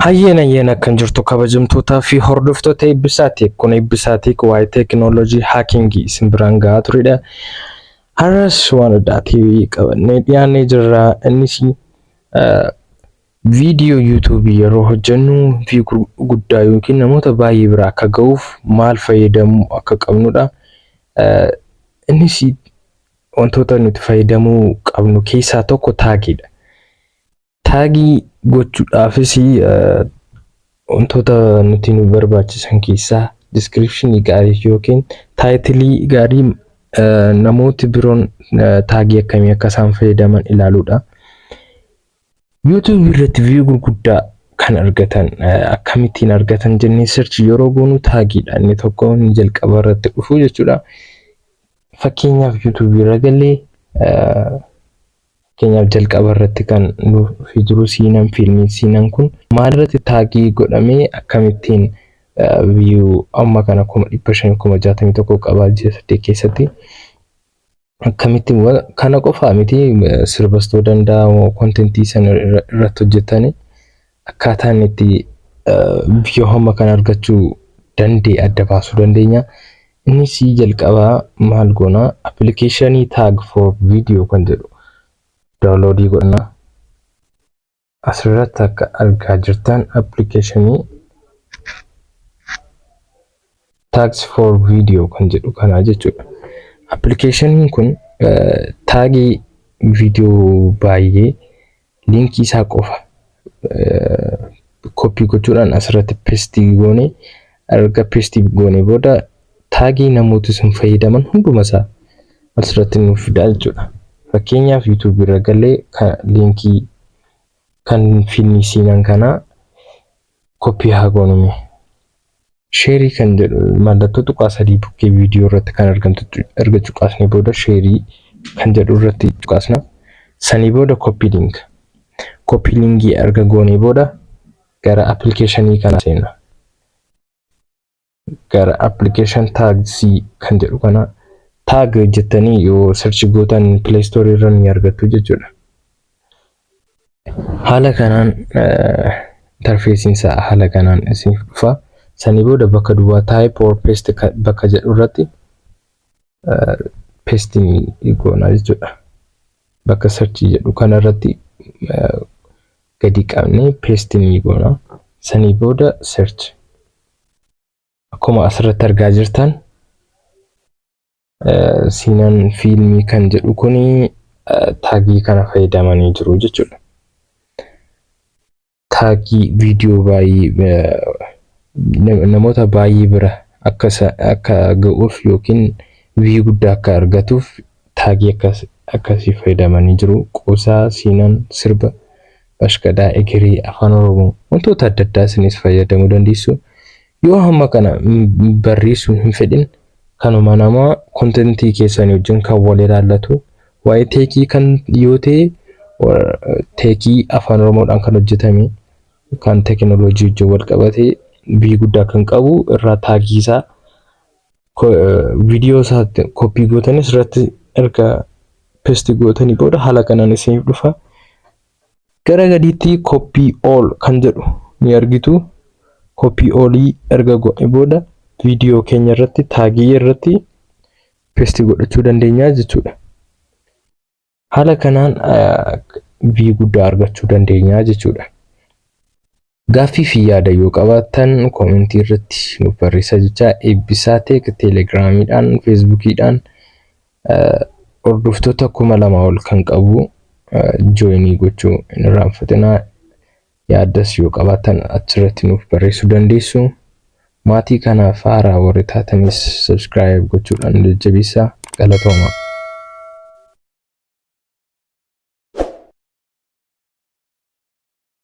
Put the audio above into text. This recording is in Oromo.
Hayyena kan jirtu kabajamtootaa fi hordoftoota Eebbisaati. Kun Eebbisaati waa'ee teekinooloojii haakingii simbiraan gahaa turedha. Har'as waan addaati qabannee dhiyaannee jirra. Innis viidiyoo yuutuubii yeroo hojjennu viidiyoo guddaa yookiin namoota baay'ee bira akka ga'uuf maal fayyadamuu akka qabnudha. Innis wantoota nuti fayyadamuu qabnu keessaa tokko taagiidha. Taagii gochuudhaafis wantoota nuti nu barbaachisan keessaa description gaarii yookiin taayitilii gaarii namooti biroon taagii akkamii akka isaan fayyadaman ilaaluudha. YouTube irratti viiyuu gurguddaa kan argatan akkamittiin argatan jennee search yeroo goonu taagiidha inni tokko inni jalqaba irratti dhufu jechuudha. Fakkeenyaaf YouTube irra galee keenyaaf jalqaba irratti kan nuuf jiru siinan fiilmii siinan kun maalirratti taagii godhamee akkamittiin viiyuu amma kana 561 qabaa ji'a keessatti akkamittiin kana qofaa miti sirbastoo danda'a kontentii sana irratti hojjetanii akkaataan itti viiyuu hamma kana argachuu adda baasuu dandeenya. Innis jalqabaa maal goona appilikeeshinii tag for video kan jedhu downloadii godhana. Asirratti akka argaa jirtan appilikeeshinii tags for video kan jedhu kana jechuudha. Appilikeeshiniin kun taagii viidiyoo baay'ee linkii isaa qofa koppii gochuudhaan asirratti pestii goone erga pestii goone booda taagii namooti sun fayyadaman hunduma isaa asirratti nuuf fida jechuudha. Fakkeenyaaf YouTube irra galee linkii kan fiilmii siinan kana koppii haa goonume. Sheerii kan jedhu mallattoo tuqaa sadii bukkee viidiyoo irratti kan argamtu erga cuqaasnee booda sheerii kan jedhu irratti cuqaasna. Sanii booda koppii link. Koppii linkii erga goonee booda gara appilikeeshinii kana seenna. Gara application tags kan jedhu kana tag jettanii yoo search gootan Play Store irra ni argattu jechuudha. Haala kanaan interfeesiin isaa haala kanaan isiniif dhufa. Sanii booda bakka duwwaa type or paste bakka jedhu irratti pasting goona jechuudha. Bakka search jedhu kana irratti gadi qabnee pasting goona. Sanii booda search. Akkuma asirratti argaa jirtan siinan fiilmii kan jedhu kuni taagii kana fayyadamanii jiru jechuudha. Taagii viidiyoo baay'ee namoota baay'ee bira akka ga'uuf yookiin viiyuu guddaa akka argatuuf taagii akkasii fayyadamanii jiru. Qoosaa, siinan, sirba, bashqadaa, egeree, afaan oromoo wantoota adda addaa isinis fayyadamuu dandeessu. Yoo hamma kana barreessuu hin fedhin kanuma nama kontentii keessanii wajjin kan wal ilaallatu waa'ee teekii kan yoo ta'e teekii afaan oromoodhaan kan hojjetame kan teekinooloojii wajjin wal qabatee viiyuu guddaa kan qabu irraa taagii isaa viidiyoo isaatti koppii gootanis irratti erga pesti gootanii booda haala kanaan isiniif dhufa. Gara gadiitti koppii all kan jedhu ni argitu. Koppii olii erga goone booda viidiyoo keenya irratti taagii irratti pesti godhachuu dandeenya jechuudha. Haala kanaan viiyuu guddaa argachuu dandeenya jechuudha. Gaaffii fi yaada yoo qabaattan koomentii irratti nuuf barreessaa jecha. Eebbisaa Teek teelegiraamiidhaan feesbuukiidhaan hordoftoota 2000 ol kan qabu jooyinii gochuu hin irraanfatinaa. Yaaddas yoo qabaattan achirratti nuuf barreessuu dandeessu. Maatii kanaaf haaraa warri taatanis subscribe gochuudhaan jajjabeessaa. Galatooma.